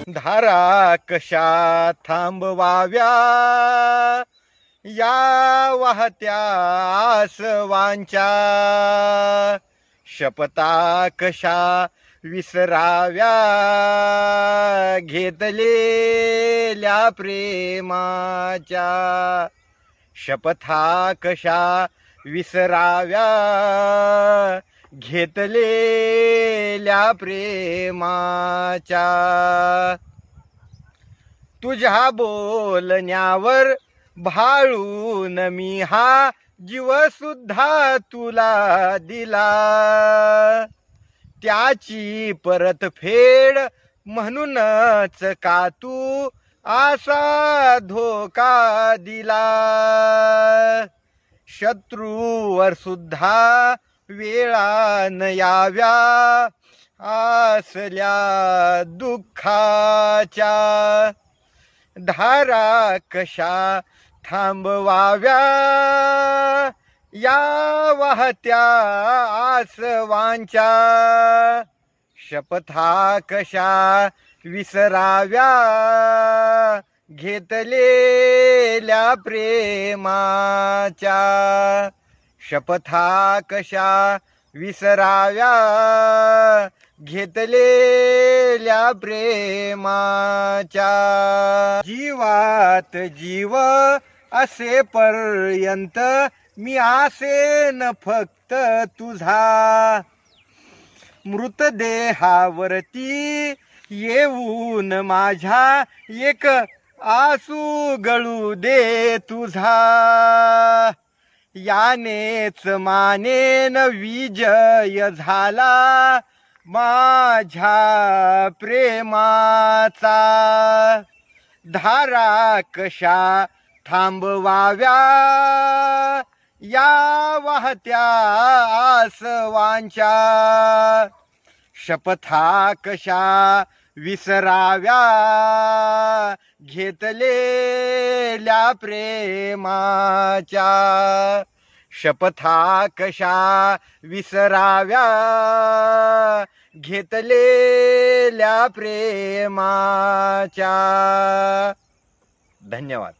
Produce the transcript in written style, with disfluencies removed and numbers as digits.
धारा कशा थांबवाव्या या वाहत्या आसवांच्या, शपथा कशा विसराव्या घेतलेल्या प्रेमाच्या, शपथा कशा विसराव्या घेतलेल्या प्रेमाच्या. तुझ्या बोलण्यावर भाळून मी हा जीव सुद्धा तुला दिला, त्याची परतफेड म्हणूनच का तू असा धोका दिला. शत्रूवर सुद्धा वेळा न याव्या असल्या दुःखाच्या, धारा कशा थांबवाव्या या वाहत्या आसवांच्या, शपथा कशा विसराव्या घेतलेल्या प्रेमाच्या, शपथा कशा विसराव्या घेतलेल्या प्रेमाच्या. जीवात जीव असेपर्यंत मी आसेन फक्त तुझा, मृतदेहावरती येऊन माझ्या एक आसू गळू दे तुझा, यानेच मानेन विजय झाला माझ्या प्रेमाचा. धारा कशा थांबवाव्या या वाहत्या आसवांच्या, शपथा कशा विसराव्या घेतलेल्या प्रेमाच्या, शपथा कशा विसराव्या घेतलेल्या प्रेमाच्या. धन्यवाद.